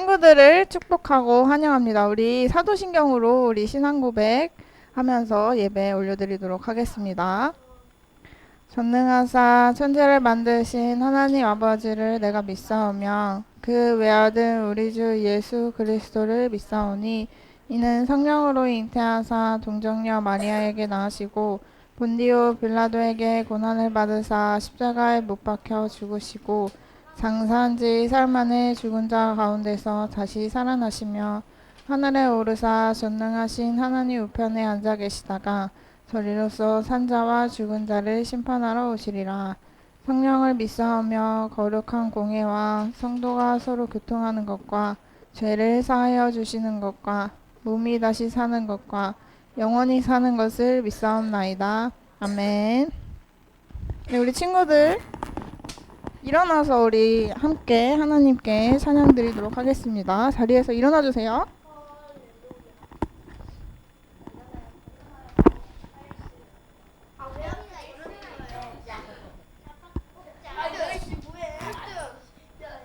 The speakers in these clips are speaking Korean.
친구들을 축복하고 환영합니다. 우리 사도신경으로 우리 신앙 고백 하면서 예배 올려드리도록 하겠습니다. 전능하사 천지를 만드신 하나님 아버지를 내가 믿사오며 그 외아들 우리 주 예수 그리스도를 믿사오니 이는 성령으로 잉태하사 동정녀 마리아에게 나으시고 본디오 빌라도에게 고난을 받으사 십자가에 못 박혀 죽으시고 장사한 지 사흘 만에 죽은 자 가운데서 다시 살아나시며 하늘에 오르사 전능하신 하나님 우편에 앉아 계시다가 저리로서 산 자와 죽은 자를 심판하러 오시리라. 성령을 믿사오며 거룩한 공회와 성도가 서로 교통하는 것과 죄를 사하여 주시는 것과 몸이 다시 사는 것과 영원히 사는 것을 믿사옵나이다. 아멘. 네, 우리 친구들 일어나서 우리 함께 하나님께 찬양 드리도록 하겠습니다. 자리에서 일어나 주세요.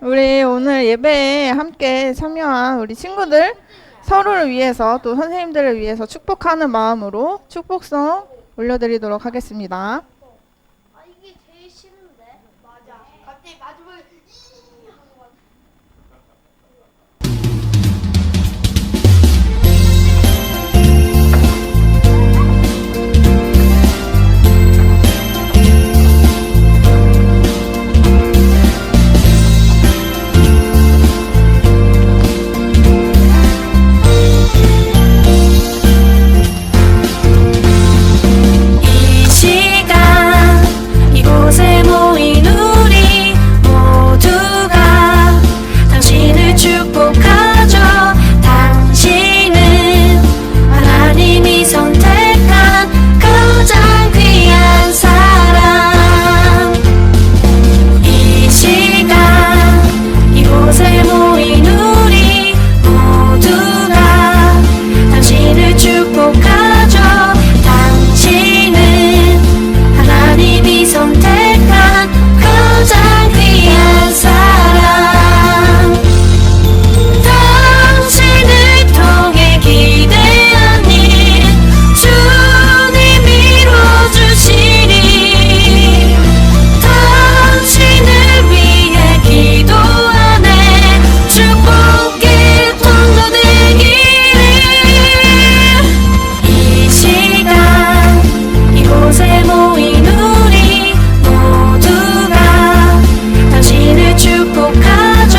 우리 오늘 예배에 함께 참여한 우리 친구들 서로를 위해서 또 선생님들을 위해서 축복하는 마음으로 축복성 올려드리도록 하겠습니다. 이게 제일 싫은데? 맞아. 갑자기 마지막에 이곳에 모인 우리 모두가 당신을 축복하죠. 당신은 하나님이 선택한 가장 귀한 사람. 이 시간 이곳에 모인 우리 모두가 당신을 축복하죠. 당신은 하나님이 선택한 가장 귀한 사람. 당신을 통해 기대한 일 주님이 이루어주시리. 당신을 위해 기도하네 축복의 통로 되기를. 이 시간 이곳에 모인 우리 모두가 당신을 축복하죠.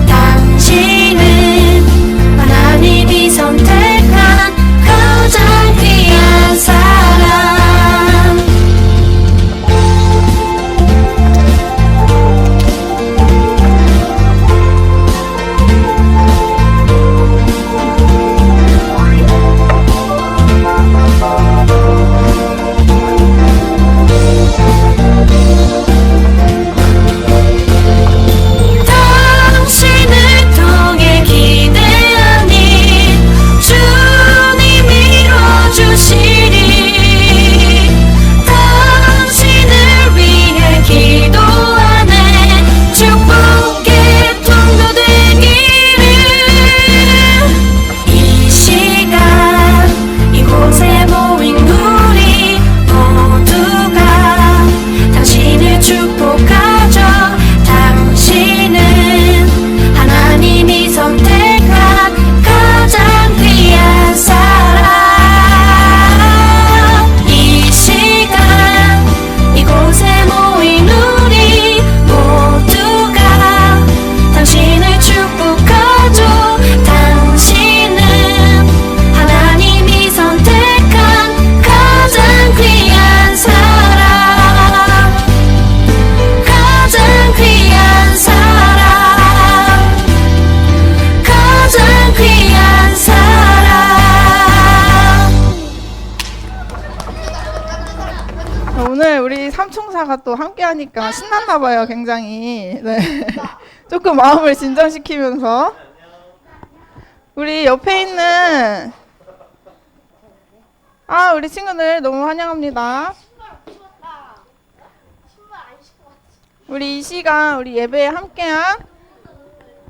당신은 하나님이 선택한 가장 귀한 사람. 당신을 통해 기대한 일 주님이 이루어주시리. 당신을 위해 기도하네 축복의 통로 되기를. 이 시간 이곳에 모인 우리 모두가 당신을 축복하죠. 당신은 하나님이 선택한 가장 귀한 사람. 이 시간 이곳에 모인 우리 모두가 당신을 축복하죠. 당신은 하나님이 선택한 가장 귀한 사람. 가장 귀한 사람. 가장 귀한 사람. 오늘 우리 삼총사가 또 함께 하니까 신났나 봐요, 굉장히. 네. 조금 마음을 진정시키면서 우리 옆에 있는 우리 친구들 너무 환영합니다. 신발 안 신고 왔어. 우리 이 시간 우리 예배에 함께한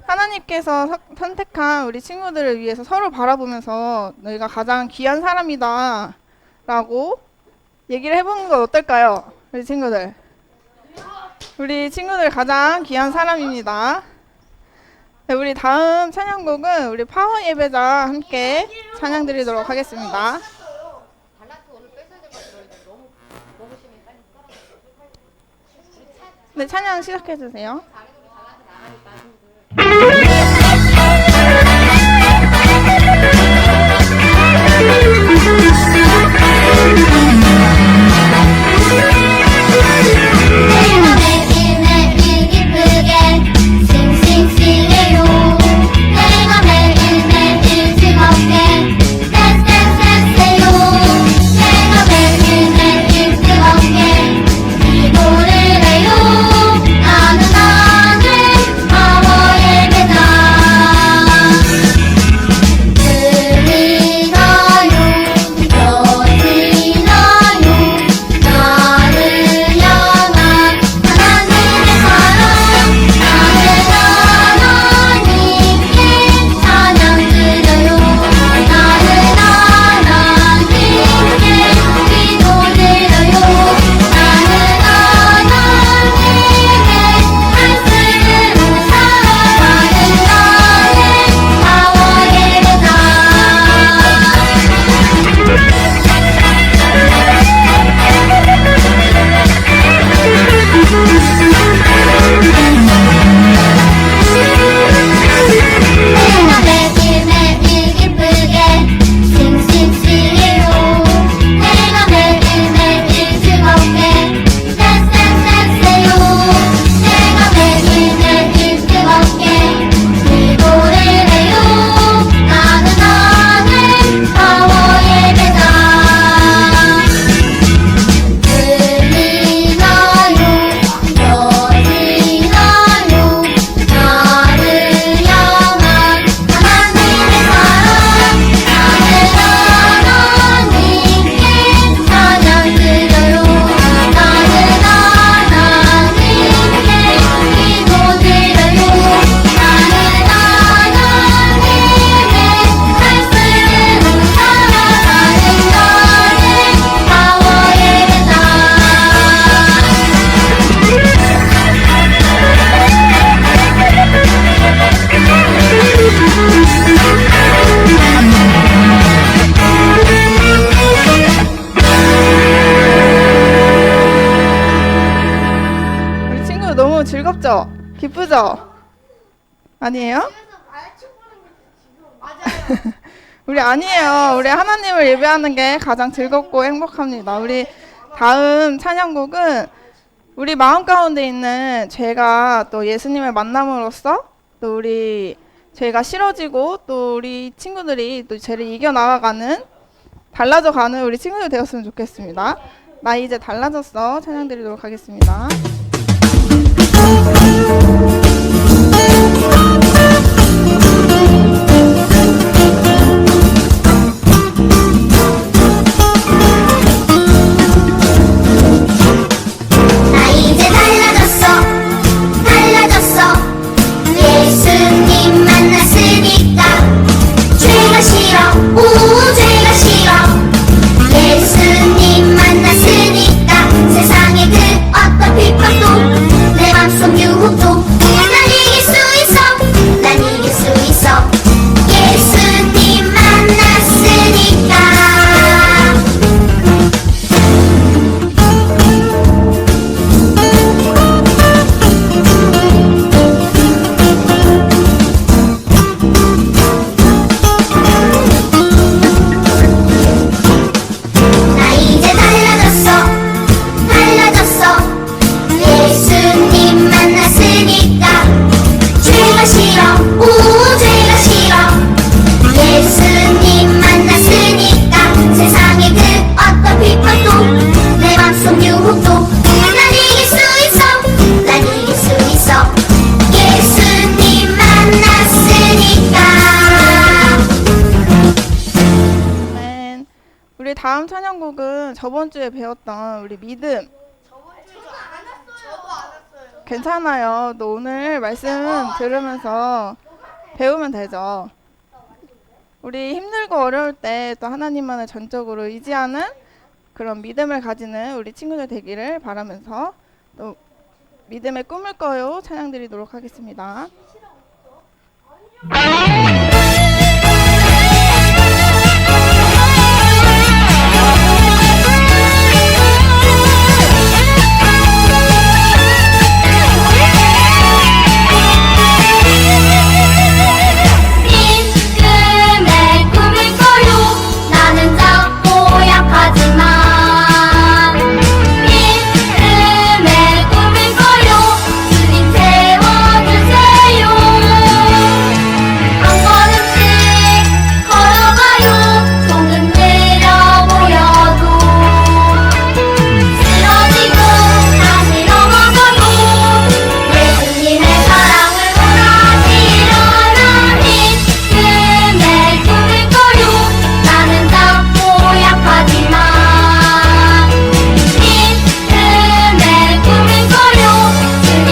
하나님께서 선택한 우리 친구들을 위해서 서로 바라보면서 너희가 가장 귀한 사람이다 라고 얘기를 해보는 건 어떨까요? 우리 친구들. 우리 친구들 가장 귀한 사람입니다. 네, 우리 다음 찬양곡은 우리 파워 예배자 함께 찬양 드리도록 하겠습니다. 네, 찬양 시작해 주세요. 내가 매일매일 기쁘게 싱싱싱해요. 내가 매일매일 즐겁게 댄스댄스해요. 내가 매일매일 즐겁게 기도를 해요. 나는 파워 예배자. 우리 친구 너무 즐겁죠? 기쁘죠? 아니에요? 집에서 발치 보는 게 지금 맞아요. 우리 아니에요. 우리 하나님을 예배하는 게 가장 즐겁고 행복합니다. 우리 다음 찬양곡은 우리 마음 가운데 있는 죄가 또 예수님을 만남으로써 또 우리 죄가 싫어지고 또 우리 친구들이 또 죄를 이겨나가가는 달라져가는 우리 친구들 되었으면 좋겠습니다. 나 이제 달라졌어 찬양 드리도록 하겠습니다. 나 이제 달라졌어 달라졌어 예수님 만났으니까 죄가 싫어 오 죄가 싫어 예수님 만났으니까 세상의 그 어떤 핍박도 내 맘속 유혹도 난 이길 수 있어 난 이길 수 있어 예수님 만났으니까 나 이제 달라졌어 달라졌어 예수님 만났으니까 죄가 싫어 오 죄가 싫어 예수님 만났으니까 세상의 그 어떤 핍박도 내 맘속 유혹도 난 이길 수 있어 난 이길 수 있어 예수님 만났으니까 아멘. 우리 다음 찬양곡은 저번 주에 배웠던 우리 믿음. 저번 주에 안 왔어요. 저도 안 왔어요. 괜찮아요. 또 오늘 말씀 들으면서 배우면 되죠. 우리 힘들고 어려울 때 또 하나님만을 전적으로 의지하는 그런 믿음을 가지는 우리 친구들 되기를 바라면서 또 믿음의 꿈을 꿔요 찬양 드리도록 하겠습니다. 믿음의 꿈을 꿔요. 나는 작고 약하지만 믿음의 꿈을 꿔요. 주님 채워주세요. 한 걸음씩 걸어가요. 손은 내려 보여도 쓰러지고 다시 넘어져도 예수님의 사랑을 원하시 일어나 믿음의 꿈을 꿔요. 나는 작고 약하지만 믿음의 꿈을 꿔요. 주님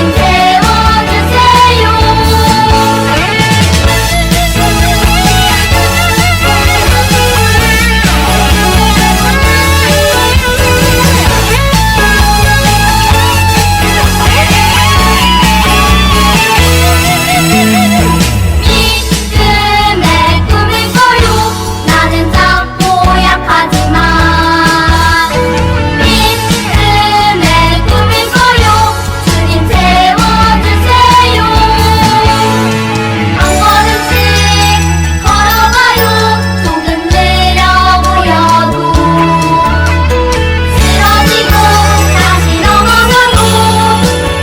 믿음의 꿈을 꿔요. 나는 작고 약하지만 믿음의 꿈을 꿔요. 주님 채워주세요. 한 걸음씩 걸어가요. 조금 내려 보여도 쓰러지고 다시 넘어져도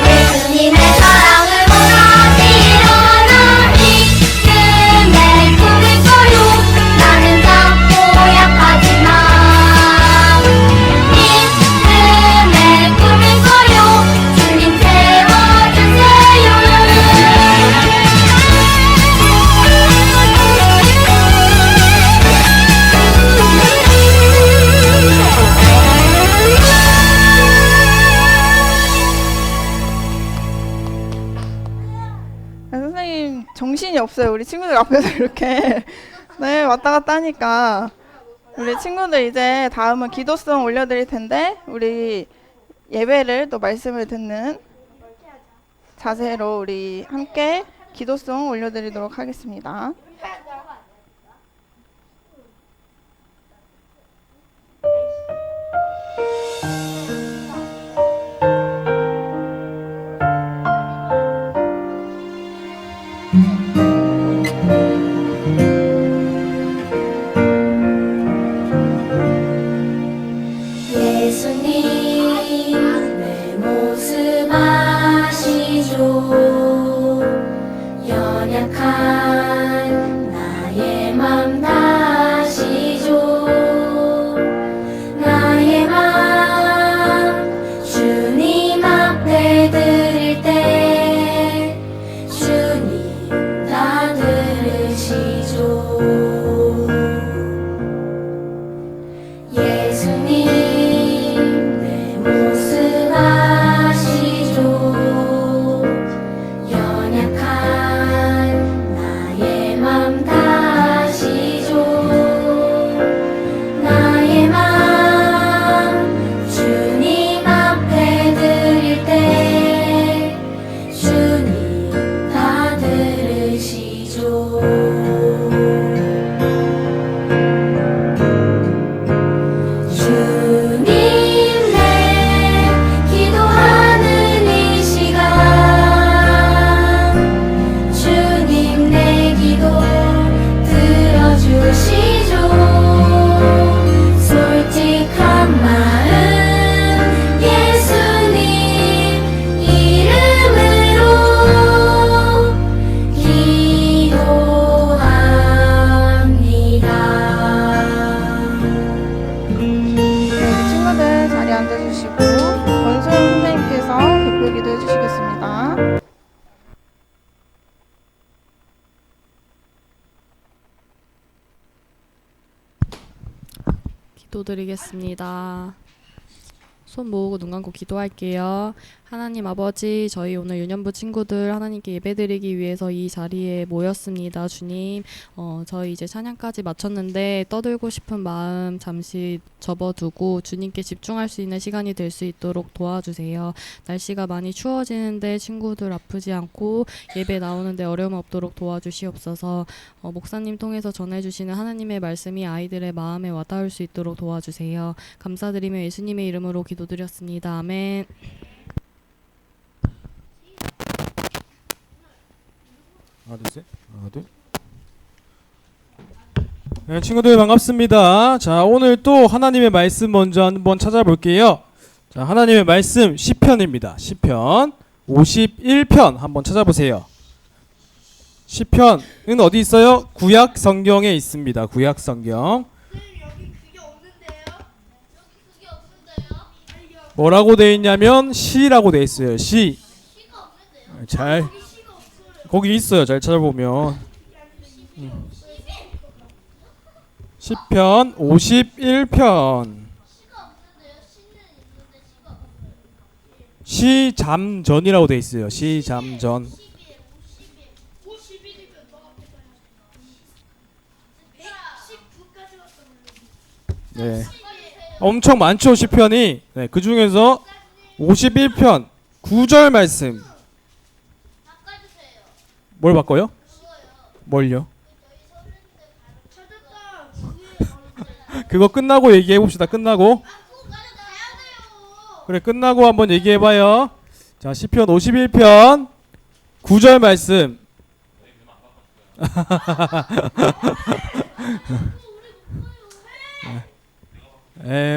예수님의 사랑을 원하시 일어나 믿음의 꿈을 꿔요. 나는 작고 약하지만 믿음의 꿈을 꿔요. 주님 선생님 정신이 없어요. 우리 친구들 앞에서 이렇게 네 왔다 갔다 하니까 우리 친구들 이제 다음은 기도송 올려드릴 텐데 우리 예배를 또 말씀을 듣는 자세로 우리 함께 기도송 올려드리도록 하겠습니다. 예수님 내 모습 아시죠. 연약한 나의 맘 다 아시죠. 나의 맘 주님 앞에 드릴 때 주님 다 들으시죠. 예수님 내 모습 아시죠. 연약한 나의 맘 다 아시죠. 나의 맘 주님 앞에 드릴 때 주님 다 들으시죠. 주님 내 기도하는 이 시간 주님 내 기도 들어주시죠. 솔직한 마음 예수님 이름으로 기도합니다. 친구들 자리에 앉아주시고 권소영 선생님께서 대표 기도해 주시겠습니다. 기도드리겠습니다. 손 모으고 눈 감고 기도할게요. 하나님 아버지, 저희 오늘 유년부 친구들 하나님께 예배드리기 위해서 이 자리에 모였습니다. 주님, 저희 이제 찬양까지 마쳤는데 떠들고 싶은 마음 잠시 접어두고 주님께 집중할 수 있는 시간이 될 수 있도록 도와주세요. 날씨가 많이 추워지는데 친구들 아프지 않고 예배 나오는데 어려움 없도록 도와주시옵소서. 목사님 통해서 전해주시는 하나님의 말씀이 아이들의 마음에 와닿을 수 있도록 도와주세요. 감사드리며 예수님의 이름으로 기도드렸습니다. 아멘. 하나 둘 셋. 하나 둘. 네, 친구들 반갑습니다. 자, 오늘 또 하나님의 말씀 먼저 한번 찾아볼게요. 자, 하나님의 말씀 시편입니다. 시편 51편 한번 찾아보세요. 시편은 어디 있어요? 구약 성경에 있습니다. 구약 성경. 여기 그게 없는데요? 여기 그게 없는데요? 아니요. 뭐라고 돼 있냐면 시라고 돼 있어요. 시. 시가 없는데요? 잘 여기 시가 없어요. 거기 있어요. 잘 찾아보면. 시편 51편. 시가 없는데요? 시는 있는데 시가 없어요. 시잠전이라고 돼 있어요. 시잠전. 51이면 너가 119까지 왔던 네. 엄청 많죠, 시편이. 네, 그 중에서 51편 9절 말씀. 바꿔주세요. 뭘 바꿔요? 그거요. 뭘요? 찾았다. 그거 끝나고 얘기해 봅시다. 끝나고. 그거 가야 돼요. 그래, 끝나고 한번 얘기해 봐요. 자, 시편 51편 9절 말씀.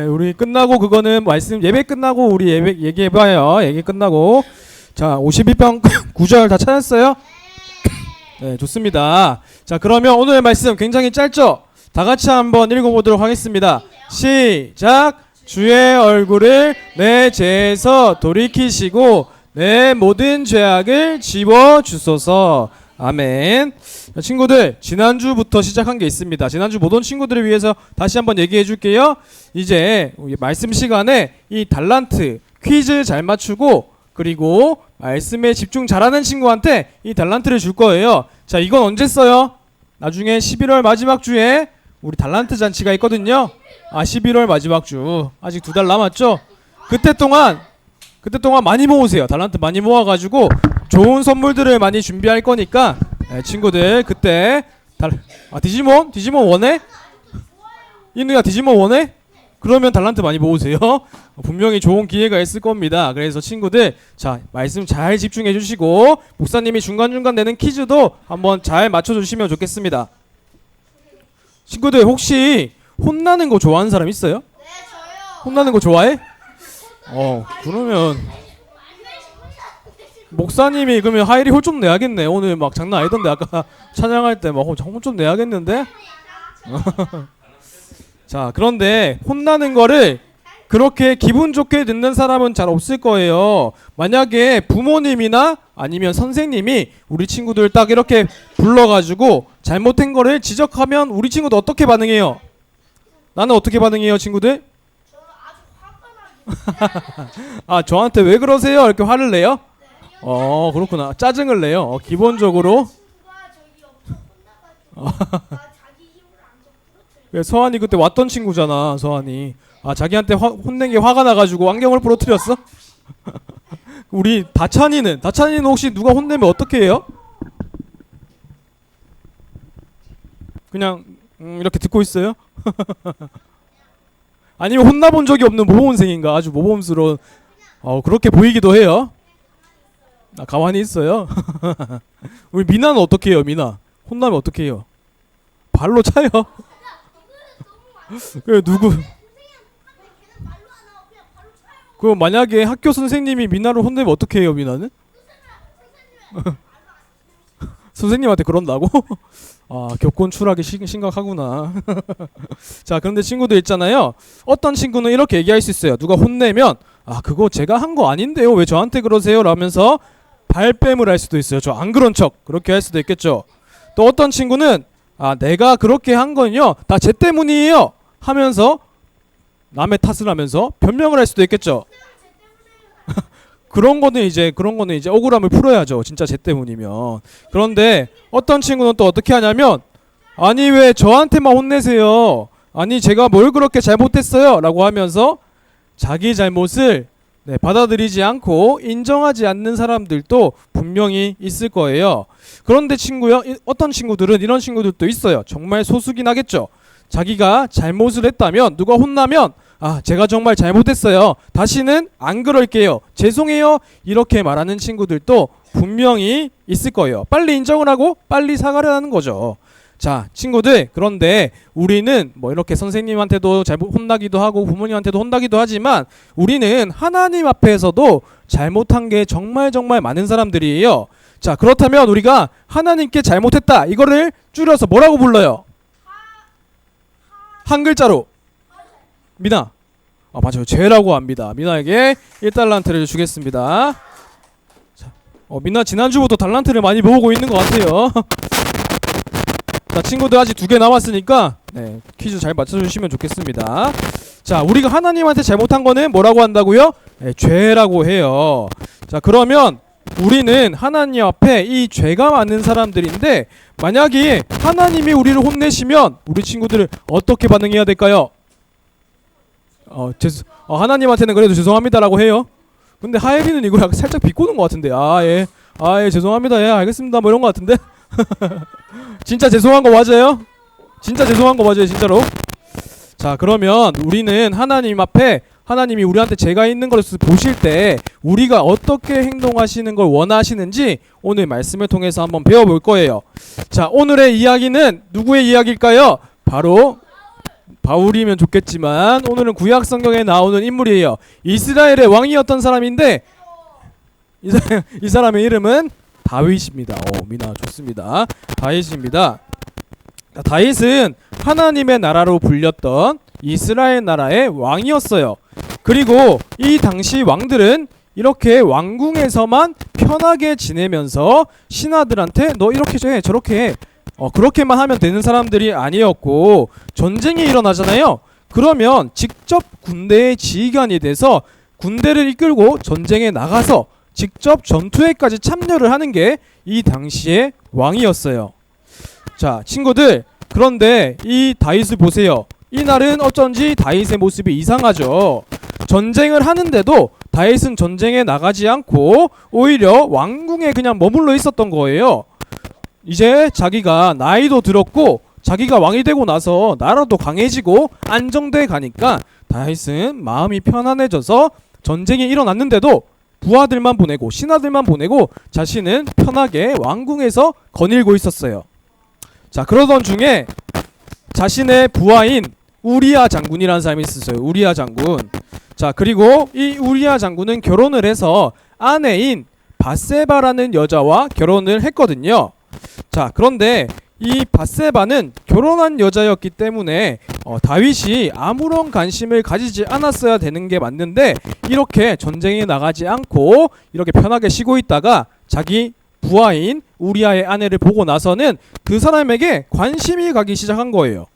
우리 끝나고 그거는 말씀 예배 끝나고 우리 예배 얘기해 봐요. 얘기 끝나고. 자, 51편 9절 다 찾았어요? 네, 좋습니다. 자, 그러면 오늘의 말씀 굉장히 짧죠? 다 같이 한번 읽어보도록 하겠습니다. 시작! 주의 얼굴을 내 죄에서 돌이키시고 내 모든 죄악을 지워주소서. 아멘. 자, 친구들, 지난주부터 시작한 게 있습니다. 지난주 못 온 친구들을 위해서 다시 한번 얘기해 줄게요. 이제 우리 말씀 시간에 이 달란트 퀴즈 잘 맞추고 그리고 말씀에 집중 잘하는 친구한테 이 달란트를 줄 거예요. 자, 이건 언제 써요? 나중에 11월 마지막 주에 우리 달란트 잔치가 있거든요. 11월 마지막 주. 아직 2달 남았죠? 그때 동안 많이 모으세요. 달란트 많이 모아가지고 좋은 선물들을 많이 준비할 거니까 친구들 그때 디지몬 원해? 이누야 디지몬 원해? 그러면 달란트 많이 모으세요. 분명히 좋은 기회가 있을 겁니다. 그래서 친구들 자 말씀 잘 집중해 주시고 목사님이 중간중간 내는 퀴즈도 한번 잘 맞춰주시면 좋겠습니다. 친구들 혹시 혼나는 거 좋아하는 사람 있어요? 네, 저요. 혼나는 거 좋아해? 그러면 목사님이 그러면 하이리 홀 좀 내야겠네. 오늘 막 장난 아니던데 아까 찬양할 때 막 혼 좀 내야겠는데? 자, 그런데 혼나는 거를 그렇게 기분 좋게 듣는 사람은 잘 없을 거예요. 만약에 부모님이나 아니면 선생님이 우리 친구들 딱 이렇게 불러가지고 잘못된 거를 지적하면 우리 친구도 어떻게 반응해요? 나는 어떻게 반응해요, 친구들? 저는 아주 화가 나요. 저한테 왜 그러세요? 이렇게 화를 내요? 그렇구나. 짜증을 내요. 기본적으로. 친구가 저기 엄청 혼나가지고 자기 힘을 안 부러뜨려. 서한이 그때 왔던 친구잖아. 서한이. 자기한테 혼낸 게 화가 나가지고 안경을 부러뜨렸어? 우리 다찬이는 혹시 누가 혼내면 어떻게 해요? 그냥 이렇게 듣고 있어요? 아니면 혼나본 적이 없는 모범생인가? 아주 모범스러운. 그렇게 보이기도 해요. 가만히 있어요. 우리 미나는 어떻게 해요? 미나 혼나면 어떻게 해요? 발로 차요. 그래 누구? 그럼 만약에 학교 선생님이 미나를 혼내면 어떻게 해요? 미나는? 선생님한테 그런다고? 교권 추락이 심각하구나. 자, 그런데 친구들 있잖아요. 어떤 친구는 이렇게 얘기할 수 있어요. 누가 혼내면 그거 제가 한 거 아닌데요. 왜 저한테 그러세요? 라면서 발뺌을 할 수도 있어요. 저 안 그런 척 그렇게 할 수도 있겠죠. 또 어떤 친구는 내가 그렇게 한 건요 다 쟤 때문이에요 하면서 남의 탓을 하면서 변명을 할 수도 있겠죠. 그런 거는 이제 억울함을 풀어야죠. 진짜 쟤 때문이면. 그런데 어떤 친구는 또 어떻게 하냐면, 아니 왜 저한테만 혼내세요? 아니 제가 뭘 그렇게 잘못했어요? 라고 하면서 자기 잘못을 받아들이지 않고 인정하지 않는 사람들도 분명히 있을 거예요. 그런데 친구요, 어떤 친구들은 이런 친구들도 있어요. 정말 소수긴 하겠죠. 자기가 잘못을 했다면, 누가 혼나면 제가 정말 잘못했어요. 다시는 안 그럴게요. 죄송해요. 이렇게 말하는 친구들도 분명히 있을 거예요. 빨리 인정을 하고 빨리 사과를 하는 거죠. 자, 친구들, 그런데 우리는 뭐 이렇게 선생님한테도 잘못 혼나기도 하고 부모님한테도 혼나기도 하지만 우리는 하나님 앞에서도 잘못한 게 정말 많은 사람들이에요. 자, 그렇다면 우리가 하나님께 잘못했다, 이거를 줄여서 뭐라고 불러요? 한 글자로. 미나. 맞아요. 죄라고 합니다. 미나에게 1달란트를 주겠습니다. 자, 미나 지난주부터 달란트를 많이 모으고 있는 것 같아요. 자, 친구들 아직 2개 남았으니까 퀴즈 잘 맞춰주시면 좋겠습니다. 자, 우리가 하나님한테 잘못한 거는 뭐라고 한다고요? 죄라고 해요. 자, 그러면 우리는 하나님 앞에 이 죄가 많은 사람들인데, 만약에 하나님이 우리를 혼내시면 우리 친구들은 어떻게 반응해야 될까요? 하나님한테는 그래도 죄송합니다라고 해요. 근데 하엘이는 이걸 약간 살짝 비꼬는 것 같은데, 예, 죄송합니다, 예, 알겠습니다, 뭐 이런 것 같은데. 진짜 죄송한 거 맞아요? 진짜 죄송한 거 맞아요, 진짜로? 자, 그러면 우리는 하나님 앞에, 하나님이 우리한테 죄가 있는 것을 보실 때 우리가 어떻게 행동하시는 걸 원하시는지 오늘 말씀을 통해서 한번 배워볼 거예요. 자, 오늘의 이야기는 누구의 이야기일까요? 바로 바울이면 좋겠지만 오늘은 구약 성경에 나오는 인물이에요. 이스라엘의 왕이었던 사람인데 이 사람의 이름은 다윗입니다. 미나 좋습니다. 다윗입니다. 다윗은 하나님의 나라로 불렸던 이스라엘 나라의 왕이었어요. 그리고 이 당시 왕들은 이렇게 왕궁에서만 편하게 지내면서 신하들한테 너 이렇게 해 저렇게 해 그렇게만 하면 되는 사람들이 아니었고, 전쟁이 일어나잖아요. 그러면 직접 군대의 지휘관이 돼서 군대를 이끌고 전쟁에 나가서 직접 전투에까지 참여를 하는 게 이 당시의 왕이었어요. 자, 친구들, 그런데 이 다윗을 보세요. 이날은 어쩐지 다윗의 모습이 이상하죠. 전쟁을 하는데도 다윗은 전쟁에 나가지 않고 오히려 왕궁에 그냥 머물러 있었던 거예요. 이제 자기가 나이도 들었고 자기가 왕이 되고 나서 나라도 강해지고 안정돼 가니까 다윗은 마음이 편안해져서 전쟁이 일어났는데도 부하들만 보내고 신하들만 보내고 자신은 편하게 왕궁에서 거닐고 있었어요. 자, 그러던 중에 자신의 부하인 우리야 장군이라는 사람이 있었어요. 우리야 장군. 자, 그리고 이 우리야 장군은 결혼을 해서 아내인 밧세바라는 여자와 결혼을 했거든요. 자, 그런데 이 밧세바는 결혼한 여자였기 때문에 다윗이 아무런 관심을 가지지 않았어야 되는 게 맞는데, 이렇게 전쟁에 나가지 않고 이렇게 편하게 쉬고 있다가 자기 부하인 우리아의 아내를 보고 나서는 그 사람에게 관심이 가기 시작한 거예요.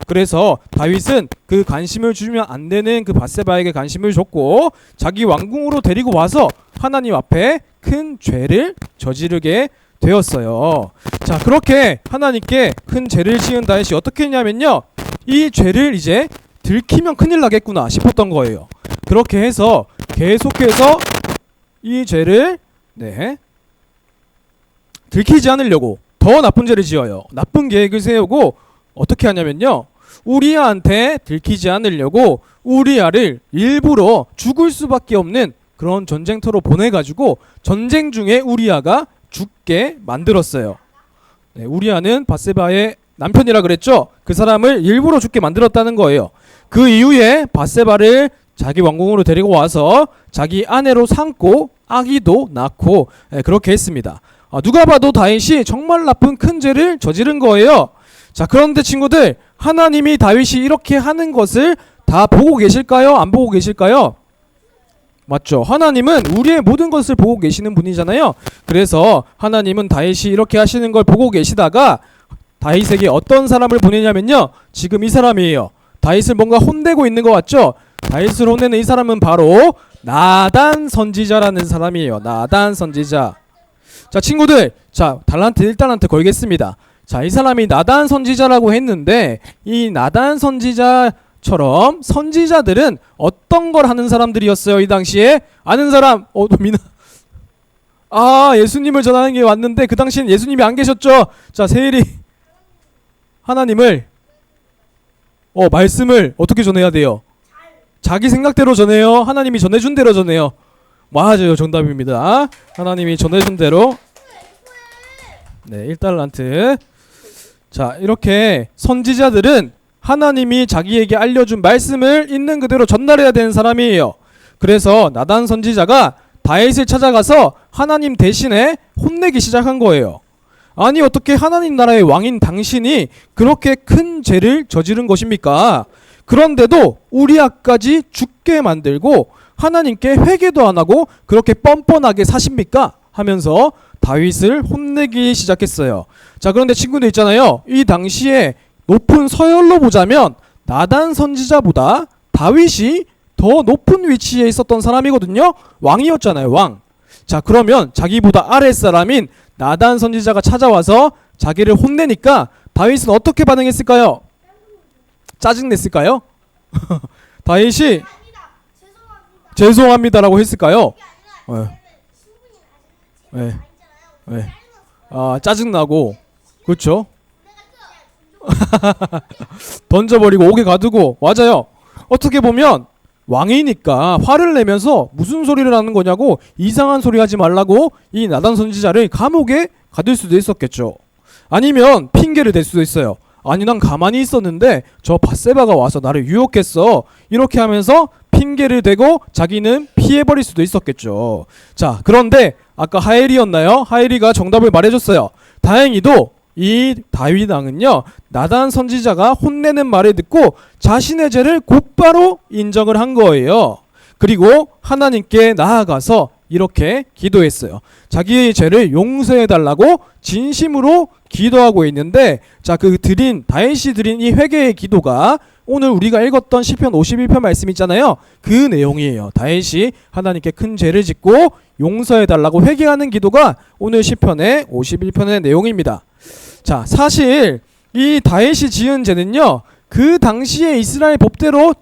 그래서 다윗은 그 관심을 주면 안 되는 그 밧세바에게 관심을 줬고 자기 왕궁으로 데리고 와서 하나님 앞에 큰 죄를 저지르게 되었어요. 자, 그렇게 하나님께 큰 죄를 지은 다윗이 어떻게 했냐면요, 이 죄를 이제 들키면 큰일 나겠구나 싶었던 거예요. 그렇게 해서 계속해서 이 죄를 들키지 않으려고 더 나쁜 죄를 지어요. 나쁜 계획을 세우고 어떻게 하냐면요, 우리아한테 들키지 않으려고 우리아를 일부러 죽을 수밖에 없는 그런 전쟁터로 보내가지고 전쟁 중에 우리아가 죽게 만들었어요. 우리아는 밧세바의 남편이라 그랬죠. 그 사람을 일부러 죽게 만들었다는 거예요. 그 이후에 밧세바를 자기 왕궁으로 데리고 와서 자기 아내로 삼고 아기도 낳고 그렇게 했습니다. 누가 봐도 다윗이 정말 나쁜 큰 죄를 저지른 거예요. 자, 그런데 친구들, 하나님이 다윗이 이렇게 하는 것을 다 보고 계실까요? 안 보고 계실까요? 맞죠? 하나님은 우리의 모든 것을 보고 계시는 분이잖아요. 그래서 하나님은 다윗이 이렇게 하시는 걸 보고 계시다가 다윗에게 어떤 사람을 보내냐면요, 지금 이 사람이에요. 다윗을 뭔가 혼내고 있는 것 같죠? 다윗을 혼내는 이 사람은 바로 나단 선지자라는 사람이에요. 나단 선지자. 자, 친구들, 자, 달란트 1달란트 걸겠습니다. 자, 이 사람이 나단 선지자라고 했는데 이 나단 선지자처럼 선지자들은 어떤 걸 하는 사람들이었어요? 이 당시에 아는 사람? 미나. 아, 예수님을 전하는 게 왔는데 그 당시엔 예수님이 안 계셨죠? 자, 세일이 하나님을 말씀을 어떻게 전해야 돼요? 자기 생각대로 전해요? 하나님이 전해준 대로 전해요? 맞아요. 정답입니다. 하나님이 전해준 대로. 네, 1달란트. 자, 이렇게 선지자들은 하나님이 자기에게 알려준 말씀을 있는 그대로 전달해야 되는 사람이에요. 그래서 나단 선지자가 다윗을 찾아가서 하나님 대신에 혼내기 시작한 거예요. 아니, 어떻게 하나님 나라의 왕인 당신이 그렇게 큰 죄를 저지른 것입니까? 그런데도 우리아까지 죽게 만들고 하나님께 회개도 안 하고 그렇게 뻔뻔하게 사십니까? 하면서 다윗을 혼내기 시작했어요. 자, 그런데 친구들 있잖아요. 이 당시에 높은 서열로 보자면 나단 선지자보다 다윗이 더 높은 위치에 있었던 사람이거든요. 왕이었잖아요. 왕. 자, 그러면 자기보다 아랫사람인 나단 선지자가 찾아와서 자기를 혼내니까 다윗은 어떻게 반응했을까요? 짜증냈을까요? 다윗이 죄송합니다라고 했을까요? 네. 네. 아, 짜증나고, 그렇죠? 던져버리고 옥에 가두고. 맞아요. 어떻게 보면 왕이니까 화를 내면서 무슨 소리를 하는 거냐고 이상한 소리 하지 말라고 이 나단 선지자를 감옥에 가둘 수도 있었겠죠. 아니면 핑계를 댈 수도 있어요. 아니, 난 가만히 있었는데 저 밧세바가 와서 나를 유혹했어. 이렇게 하면서 핑계를 대고 자기는 피해버릴 수도 있었겠죠. 자, 그런데 아까 하엘이었나요? 하엘이가 정답을 말해줬어요. 다행히도 이 다윗 왕은요, 나단 선지자가 혼내는 말을 듣고 자신의 죄를 곧바로 인정을 한 거예요. 그리고 하나님께 나아가서 이렇게 기도했어요. 자기의 죄를 용서해달라고 진심으로 기도하고 있는데, 자, 다윗이 드린 이 회개의 기도가 오늘 우리가 읽었던 시편 51편 말씀 있잖아요. 그 내용이에요. 다윗이 하나님께 큰 죄를 짓고 용서해달라고 회개하는 기도가 오늘 시편의 51편의 내용입니다. 자, 사실 이 다윗이 지은 죄는요, 그 당시에 이스라엘 법대로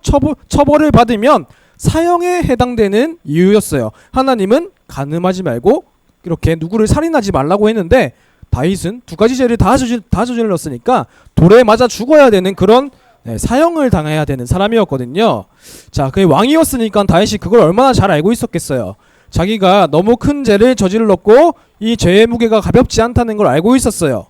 처벌을 받으면 사형에 해당되는 이유였어요. 하나님은 간음하지 말고 이렇게 누구를 살인하지 말라고 했는데 다윗은 두 가지 죄를 다 저질렀으니까 돌에 맞아 죽어야 되는 그런 사형을 당해야 되는 사람이었거든요. 자, 그 왕이었으니까 다윗이 그걸 얼마나 잘 알고 있었겠어요. 자기가 너무 큰 죄를 저질렀고 이 죄의 무게가 가볍지 않다는 걸 알고 있었어요.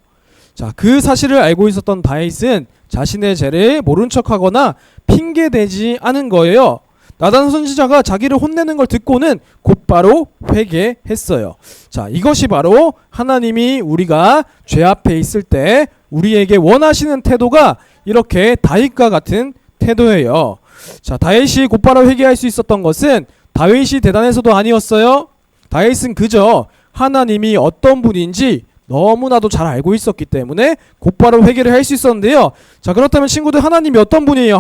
자, 그 사실을 알고 있었던 다윗은 자신의 죄를 모른 척하거나 핑계대지 않은 거예요. 나단 선지자가 자기를 혼내는 걸 듣고는 곧바로 회개했어요. 자, 이것이 바로 하나님이 우리가 죄 앞에 있을 때 우리에게 원하시는 태도가 이렇게 다윗과 같은 태도예요. 자, 다윗이 곧바로 회개할 수 있었던 것은 다윗이 대단해서도 아니었어요. 다윗은 그저 하나님이 어떤 분인지 너무나도 잘 알고 있었기 때문에 곧바로 회개를 할 수 있었는데요. 자, 그렇다면 친구들, 하나님이 어떤 분이에요?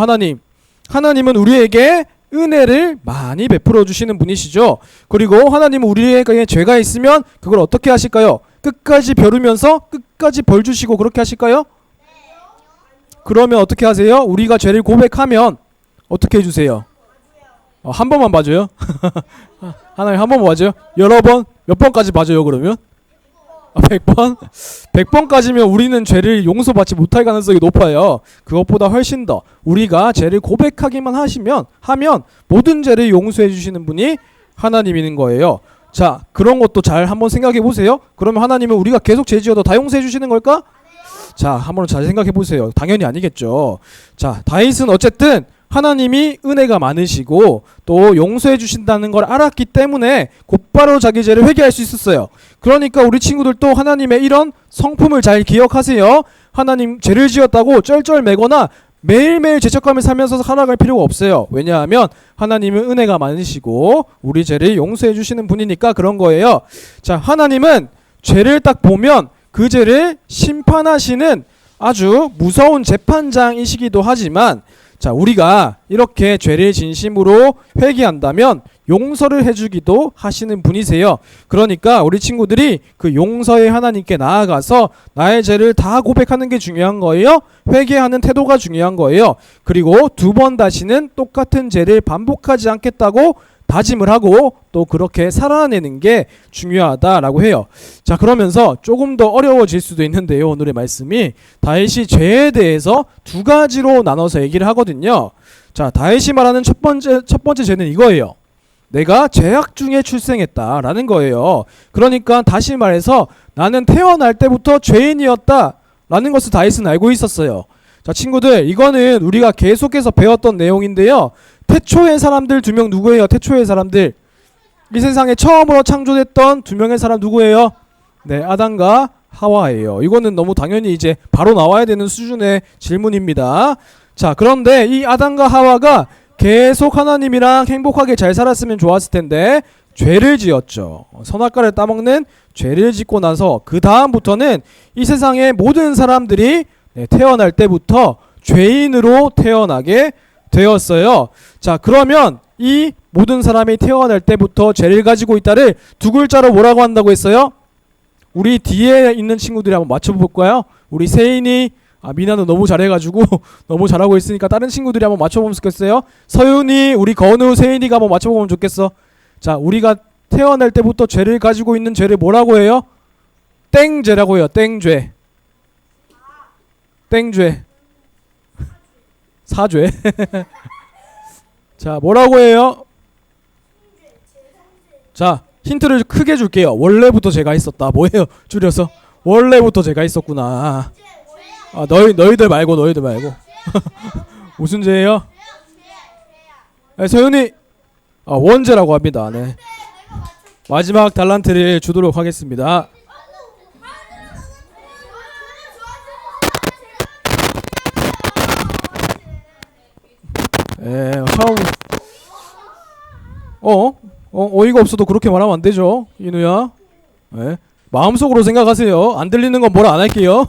하나님은 우리에게 은혜를 많이 베풀어 주시는 분이시죠. 그리고 하나님은 우리에게 죄가 있으면 그걸 어떻게 하실까요? 끝까지 벼르면서 끝까지 벌 주시고 그렇게 하실까요? 그러면 어떻게 하세요? 우리가 죄를 고백하면 어떻게 해주세요? 한 번만 봐줘요? 하나님 한 번만 봐줘요? 여러 번? 몇 번까지 봐줘요 그러면? 100번? 100번까지면 우리는 죄를 용서받지 못할 가능성이 높아요. 그것보다 훨씬 더 우리가 죄를 고백하기만 하면 모든 죄를 용서해 주시는 분이 하나님인 거예요. 자, 그런 것도 잘 한번 생각해 보세요. 그러면 하나님은 우리가 계속 죄 지어도 다 용서해 주시는 걸까? 자, 한번 잘 생각해 보세요. 당연히 아니겠죠. 자, 다윗은 어쨌든 하나님이 은혜가 많으시고 또 용서해 주신다는 걸 알았기 때문에 곧바로 자기 죄를 회개할 수 있었어요. 그러니까 우리 친구들도 하나님의 이런 성품을 잘 기억하세요. 하나님 죄를 지었다고 쩔쩔매거나 매일매일 죄책감을 살면서 살아갈 필요가 없어요. 왜냐하면 하나님은 은혜가 많으시고 우리 죄를 용서해 주시는 분이니까 그런 거예요. 자, 하나님은 죄를 딱 보면 그 죄를 심판하시는 아주 무서운 재판장이시기도 하지만 자, 우리가 이렇게 죄를 진심으로 회개한다면 용서를 해주기도 하시는 분이세요. 그러니까 우리 친구들이 그 용서의 하나님께 나아가서 나의 죄를 다 고백하는 게 중요한 거예요. 회개하는 태도가 중요한 거예요. 그리고 두 번 다시는 똑같은 죄를 반복하지 않겠다고 다짐을 하고 또 그렇게 살아내는 게 중요하다라고 해요. 자, 그러면서 조금 더 어려워질 수도 있는데요. 오늘의 말씀이 다윗이 죄에 대해서 두 가지로 나눠서 얘기를 하거든요. 자, 다윗이 말하는 첫 번째 죄는 이거예요. 내가 죄악 중에 출생했다라는 거예요. 그러니까 다시 말해서 나는 태어날 때부터 죄인이었다라는 것을 다윗은 알고 있었어요. 자, 친구들, 이거는 우리가 계속해서 배웠던 내용인데요. 태초의 사람들 두 명 누구예요? 태초의 사람들. 이 세상에 처음으로 창조됐던 두 명의 사람 누구예요? 네, 아담과 하와예요. 이거는 너무 당연히 이제 바로 나와야 되는 수준의 질문입니다. 자, 그런데 이 아담과 하와가 계속 하나님이랑 행복하게 잘 살았으면 좋았을 텐데 죄를 지었죠. 선악과를 따먹는 죄를 짓고 나서 그 다음부터는 이 세상의 모든 사람들이 태어날 때부터 죄인으로 태어나게 되었어요. 자, 그러면 이 모든 사람이 태어날 때부터 죄를 가지고 있다를 두 글자로 뭐라고 한다고 했어요? 우리 뒤에 있는 친구들이 한번 맞춰볼까요? 우리 세인이, 미나는 너무 잘해가지고 너무 잘하고 있으니까 다른 친구들이 한번 맞춰보면 좋겠어요. 서윤이, 우리 건우, 세인이가 한번 맞춰보면 좋겠어. 자, 우리가 태어날 때부터 죄를 가지고 있는 죄를 뭐라고 해요? 땡죄라고 해요. 땡죄. 땡죄. 사죄. 자, 뭐라고 해요? 자, 힌트를 크게 줄게요. 원래부터 제가 있었다. 뭐예요? 줄여서 원래부터 제가 있었구나. 너희들 말고 무슨 죄예요? 네, 서윤이 원죄라고 합니다. 네. 마지막 달란트를 주도록 하겠습니다. 처음 어이가 없어도 그렇게 말하면 안 되죠, 인우야. 마음속으로 생각하세요. 안 들리는 건 뭐라 안 할게요.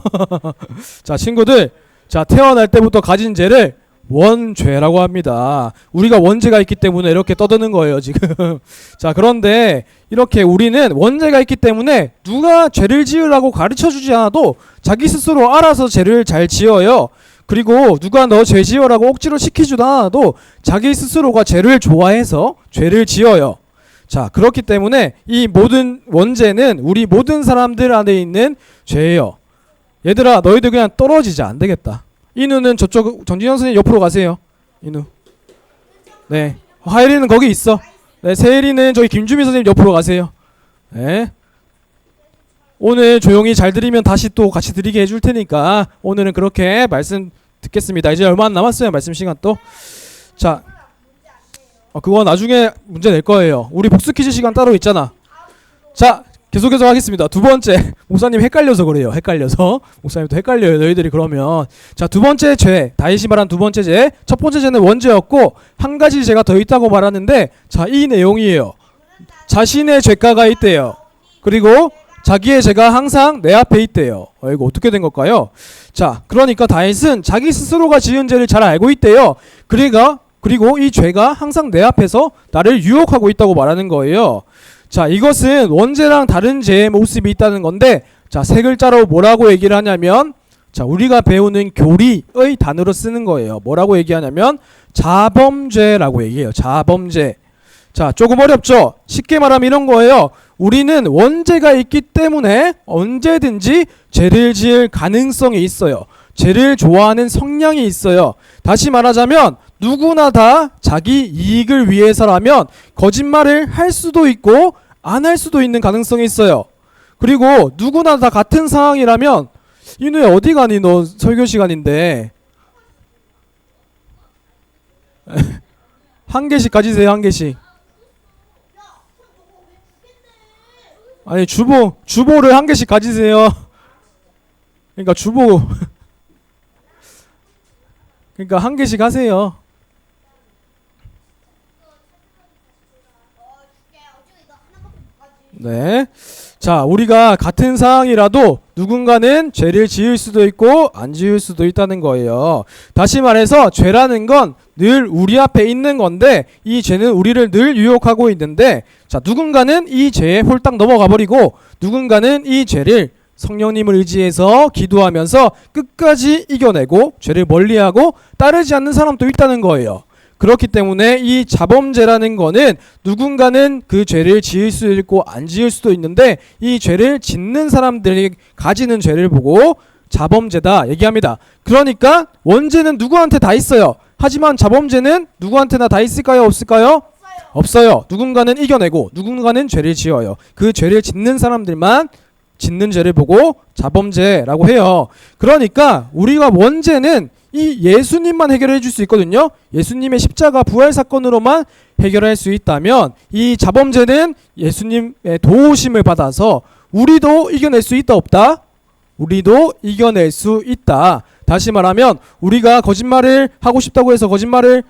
자, 친구들, 자, 태어날 때부터 가진 죄를 원죄라고 합니다. 우리가 원죄가 있기 때문에 이렇게 떠드는 거예요, 지금. 자, 그런데 이렇게 우리는 원죄가 있기 때문에 누가 죄를 지으라고 가르쳐주지 않아도 자기 스스로 알아서 죄를 잘 지어요. 그리고 누가 너 죄 지어라고 억지로 시키지도 않아도 자기 스스로가 죄를 좋아해서 죄를 지어요. 자, 그렇기 때문에 이 모든 원죄는 우리 모든 사람들 안에 있는 죄예요. 얘들아, 너희들 그냥 떨어지자. 안 되겠다. 인우는 저쪽 정진영 선생님 옆으로 가세요. 인우. 네. 하예리는 거기 있어. 네, 세일이는 저기 김주미 선생님 옆으로 가세요. 네. 오늘 조용히 잘 들으면 다시 또 같이 드리게 해줄 테니까 오늘은 그렇게 말씀 듣겠습니다. 이제 얼마 안 남았어요. 말씀 시간 또. 자, 그거 나중에 문제 낼 거예요. 우리 복수 퀴즈 시간 따로 있잖아. 자, 계속해서 하겠습니다. 두 번째, 목사님 헷갈려서 그래요. 헷갈려서 목사님도 헷갈려요. 너희들이 그러면. 자, 두 번째 죄, 다윗이 말한 두 번째 죄. 첫 번째 죄는 원죄였고 한 가지 죄가 더 있다고 말하는데, 자, 이 내용이에요. 자신의 죄가가 있대요. 그리고 자기의 죄가 항상 내 앞에 있대요. 이거 어떻게 된 걸까요? 자, 그러니까 다윗은 자기 스스로가 지은 죄를 잘 알고 있대요. 그리고 이 죄가 항상 내 앞에서 나를 유혹하고 있다고 말하는 거예요. 자, 이것은 원죄랑 다른 죄의 모습이 있다는 건데, 자, 세 글자로 뭐라고 얘기를 하냐면, 자, 우리가 배우는 교리의 단어로 쓰는 거예요. 뭐라고 얘기하냐면 자범죄라고 얘기해요. 자범죄. 자, 조금 어렵죠? 쉽게 말하면 이런 거예요. 우리는 원죄가 있기 때문에 언제든지 죄를 지을 가능성이 있어요. 죄를 좋아하는 성향이 있어요. 다시 말하자면 누구나 다 자기 이익을 위해서라면 거짓말을 할 수도 있고 안 할 수도 있는 가능성이 있어요. 그리고 누구나 다 같은 상황이라면, 인우야 어디 가니? 너 설교 시간인데. 한 개씩 가지세요. 한 개씩. 아니, 주보를 한 개씩 가지세요. 그러니까 그러니까 한 개씩 하세요. 네. 자, 우리가 같은 상황이라도 누군가는 죄를 지을 수도 있고 안 지을 수도 있다는 거예요. 다시 말해서 죄라는 건 늘 우리 앞에 있는 건데 이 죄는 우리를 늘 유혹하고 있는데 자, 누군가는 이 죄에 홀딱 넘어가 버리고 누군가는 이 죄를 성령님을 의지해서 기도하면서 끝까지 이겨내고 죄를 멀리하고 따르지 않는 사람도 있다는 거예요. 그렇기 때문에 이 자범죄라는 거는 누군가는 그 죄를 지을 수 있고 안 지을 수도 있는데 이 죄를 짓는 사람들이 가지는 죄를 보고 자범죄다 얘기합니다. 그러니까 원죄는 누구한테 다 있어요. 하지만 자범죄는 누구한테나 다 있을까요? 없을까요? 없어요. 누군가는 이겨내고 누군가는 죄를 지어요. 그 죄를 짓는 사람들만 짓는 죄를 보고 자범죄라고 해요. 그러니까 우리가 원죄는 이 예수님만 해결해 줄 수 있거든요. 예수님의 십자가 부활 사건으로만 해결할 수 있다면 이 자범죄는 예수님의 도우심을 받아서 우리도 이겨낼 수 있다 없다? 우리도 이겨낼 수 있다. 다시 말하면 우리가 거짓말을 하고 싶다고 해서 거짓말을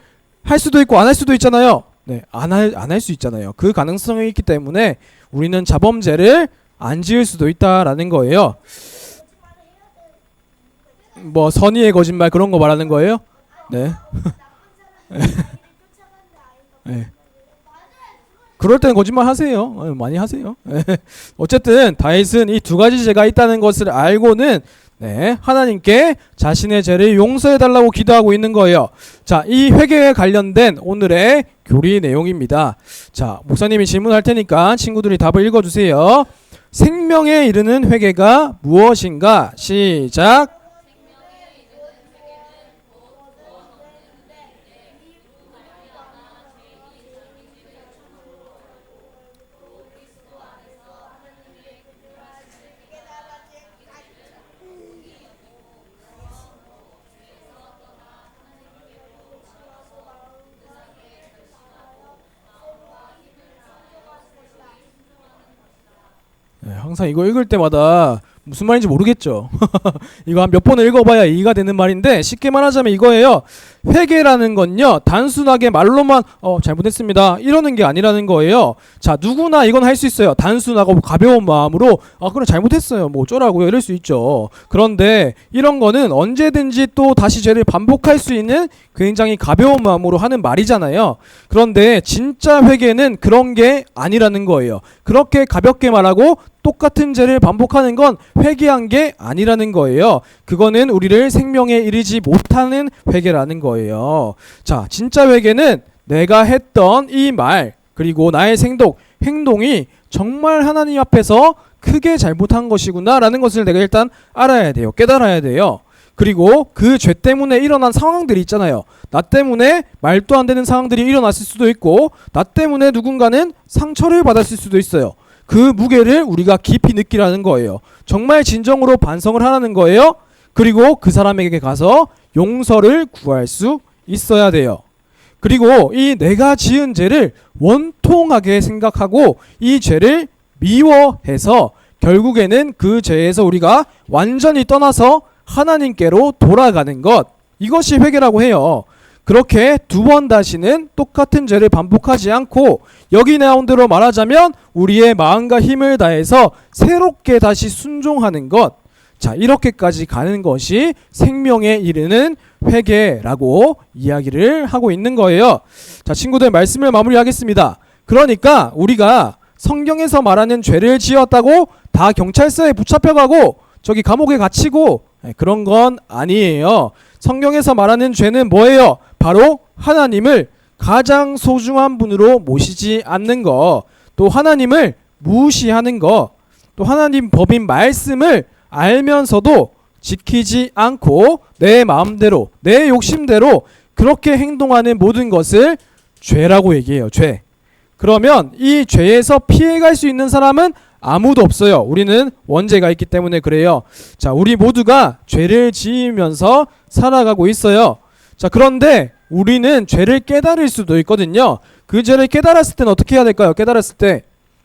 할 수도 있고 안 할 수도 있잖아요. 네, 안 할 수 있잖아요. 그 가능성이 있기 때문에 우리는 자범죄를 안 지을 수도 있다라는 거예요. 뭐 선의의 거짓말 그런 거 말하는 거예요? 네. 네. 그럴 때는 거짓말 하세요. 많이 하세요. 어쨌든 다윗은 이 두 가지 죄가 있다는 것을 알고는 네, 하나님께 자신의 죄를 용서해 달라고 기도하고 있는 거예요. 자, 이 회개에 관련된 오늘의 교리 내용입니다. 자, 목사님이 질문할 테니까 친구들이 답을 읽어주세요. 생명에 이르는 회개가 무엇인가? 시작. 네, 항상 이거 읽을 때마다 무슨 말인지 모르겠죠. 이거 한 몇 번을 읽어봐야 이해가 되는 말인데 쉽게 말하자면 이거예요. 회개라는 건요 단순하게 말로만 잘못했습니다 이러는 게 아니라는 거예요. 자, 누구나 이건 할 수 있어요. 단순하고 가벼운 마음으로 그래 잘못했어요 뭐 어쩌라고요 이럴 수 있죠. 그런데 이런 거는 언제든지 또 다시 죄를 반복할 수 있는 굉장히 가벼운 마음으로 하는 말이잖아요. 그런데 진짜 회개는 그런 게 아니라는 거예요. 그렇게 가볍게 말하고 똑같은 죄를 반복하는 건 회개한 게 아니라는 거예요. 그거는 우리를 생명에 이르지 못하는 회개라는 거예요. 자, 진짜 회개는 내가 했던 이 말 그리고 나의 행동이 정말 하나님 앞에서 크게 잘못한 것이구나 라는 것을 내가 일단 알아야 돼요. 깨달아야 돼요. 그리고 그 죄 때문에 일어난 상황들이 있잖아요. 나 때문에 말도 안 되는 상황들이 일어났을 수도 있고 나 때문에 누군가는 상처를 받았을 수도 있어요. 그 무게를 우리가 깊이 느끼라는 거예요. 정말 진정으로 반성을 하라는 거예요. 그리고 그 사람에게 가서 용서를 구할 수 있어야 돼요. 그리고 이 내가 지은 죄를 원통하게 생각하고 이 죄를 미워해서 결국에는 그 죄에서 우리가 완전히 떠나서 하나님께로 돌아가는 것, 이것이 회개라고 해요. 그렇게 두 번 다시는 똑같은 죄를 반복하지 않고 여기 나온 대로 말하자면 우리의 마음과 힘을 다해서 새롭게 다시 순종하는 것, 자, 이렇게까지 가는 것이 생명에 이르는 회개라고 이야기를 하고 있는 거예요. 자, 친구들 말씀을 마무리하겠습니다. 그러니까 우리가 성경에서 말하는 죄를 지었다고 다 경찰서에 붙잡혀가고 저기 감옥에 갇히고 그런 건 아니에요. 성경에서 말하는 죄는 뭐예요? 바로 하나님을 가장 소중한 분으로 모시지 않는 거, 또 하나님을 무시하는 거, 또 하나님 법인 말씀을 알면서도 지키지 않고 내 마음대로 내 욕심대로 그렇게 행동하는 모든 것을 죄라고 얘기해요. 죄. 그러면 이 죄에서 피해갈 수 있는 사람은 아무도 없어요. 우리는 원죄가 있기 때문에 그래요. 자, 우리 모두가 죄를 지으면서 살아가고 있어요. 자, 그런데 우리는 죄를 깨달을 수도 있거든요. 그 죄를 깨달았을 때는 어떻게 해야 될까요? 깨달았을 때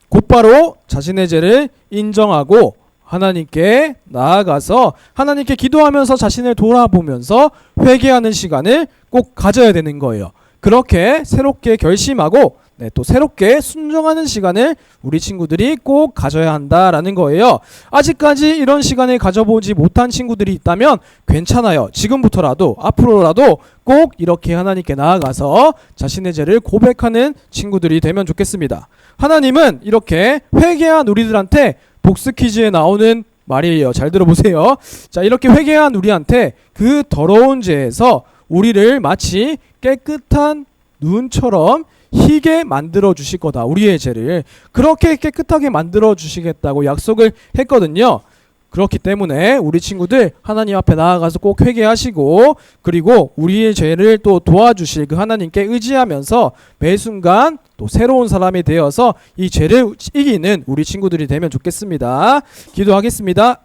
곧바로 자신의 죄를 인정하고 하나님께 나아가서 하나님께 기도하면서 자신을 돌아보면서 회개하는 시간을 꼭 가져야 되는 거예요. 그렇게 새롭게 결심하고 네, 또 새롭게 순종하는 시간을 우리 친구들이 꼭 가져야 한다라는 거예요. 아직까지 이런 시간을 가져보지 못한 친구들이 있다면 괜찮아요. 지금부터라도 앞으로라도 꼭 이렇게 하나님께 나아가서 자신의 죄를 고백하는 친구들이 되면 좋겠습니다. 하나님은 이렇게 회개한 우리들한테 복수 퀴즈에 나오는 말이에요. 잘 들어보세요. 자, 이렇게 회개한 우리한테 그 더러운 죄에서 우리를 마치 깨끗한 눈처럼 희게 만들어 주실 거다. 우리의 죄를 그렇게 깨끗하게 만들어 주시겠다고 약속을 했거든요. 그렇기 때문에 우리 친구들 하나님 앞에 나아가서 꼭 회개하시고, 그리고 우리의 죄를 또 도와주실 그 하나님께 의지하면서 매 순간 또 새로운 사람이 되어서 이 죄를 이기는 우리 친구들이 되면 좋겠습니다. 기도하겠습니다.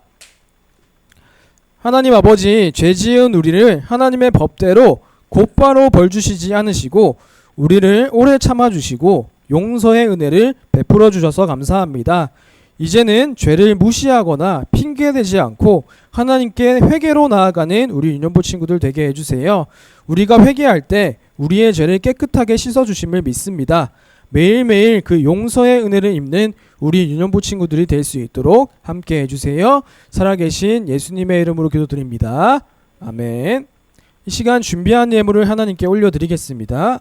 하나님 아버지, 죄 지은 우리를 하나님의 법대로 곧바로 벌 주시지 않으시고 우리를 오래 참아주시고 용서의 은혜를 베풀어 주셔서 감사합니다. 이제는 죄를 무시하거나 핑계대지 않고 하나님께 회개로 나아가는 우리 유년부 친구들 되게 해주세요. 우리가 회개할 때 우리의 죄를 깨끗하게 씻어주심을 믿습니다. 매일매일 그 용서의 은혜를 입는 우리 유년부 친구들이 될 수 있도록 함께 해주세요. 살아계신 예수님의 이름으로 기도드립니다. 아멘. 이 시간 준비한 예물을 하나님께 올려드리겠습니다.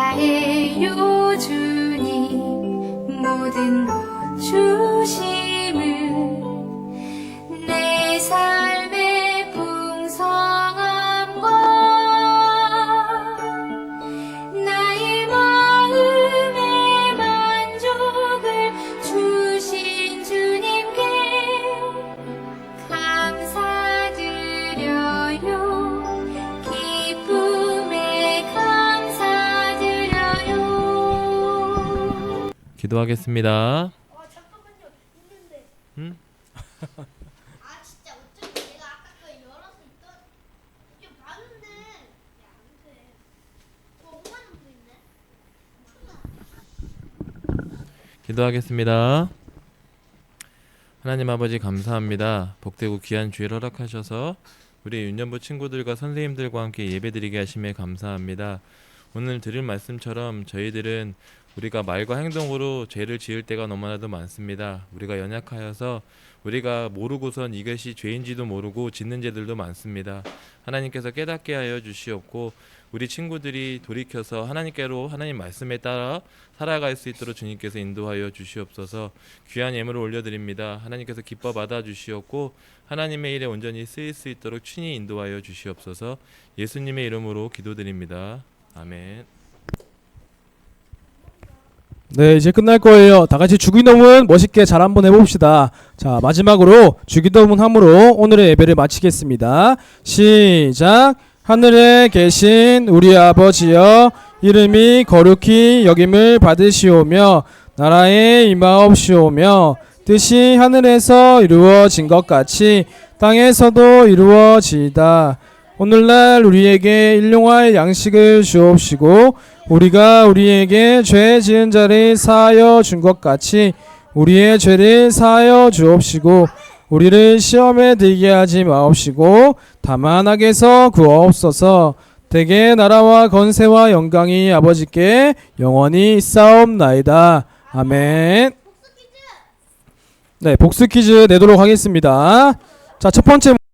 감사해요 주님 모든 것 주심을 내 삶의 풍성함과 나의 마음의 만족을 주신 주님께 감사드려요. 기쁨에 감사드려요. 기도하겠습니다. 잠깐만요. 있는데. 응? 아 진짜 어쩐지 내가 아까 그 열어서 있던 이게 많은데 야, 안 돼. 5만 원도 있네. 기도하겠습니다. 하나님 아버지 감사합니다. 복되고 귀한 주일 허락하셔서 우리 유년부 친구들과 선생님들과 함께 예배드리게 하심에 감사합니다. 오늘 드릴 말씀처럼 저희들은 우리가 말과 행동으로 죄를 지을 때가 너무나도 많습니다. 우리가 연약하여서 우리가 모르고선 이것이 죄인지도 모르고 짓는 죄들도 많습니다. 하나님께서 깨닫게 하여 주시옵고 우리 친구들이 돌이켜서 하나님께로 하나님 말씀에 따라 살아갈 수 있도록 주님께서 인도하여 주시옵소서. 귀한 예물을 올려드립니다. 하나님께서 기뻐 받아 주시옵고 하나님의 일에 온전히 쓰일 수 있도록 친히 인도하여 주시옵소서. 예수님의 이름으로 기도드립니다. 아멘. 네, 이제 끝날 거예요. 다 같이 주기도문 멋있게 잘 한번 해봅시다. 자, 마지막으로 주기도문 함으로 오늘의 예배를 마치겠습니다. 시작. 하늘에 계신 우리 아버지여, 이름이 거룩히 여김을 받으시오며 나라에 임하옵시오며 뜻이 하늘에서 이루어진 것 같이 땅에서도 이루어지이다. 오늘날 우리에게 일용할 양식을 주옵시고 우리가 우리에게 죄 지은 자를 사하여 준 것 같이 우리의 죄를 사하여 주옵시고 우리를 시험에 들게 하지 마옵시고 다만 악에서 구하옵소서. 대개 나라와 건세와 영광이 아버지께 영원히 있사옵나이다. 아멘. 네, 복수 퀴즈 내도록 하겠습니다. 자, 첫 번째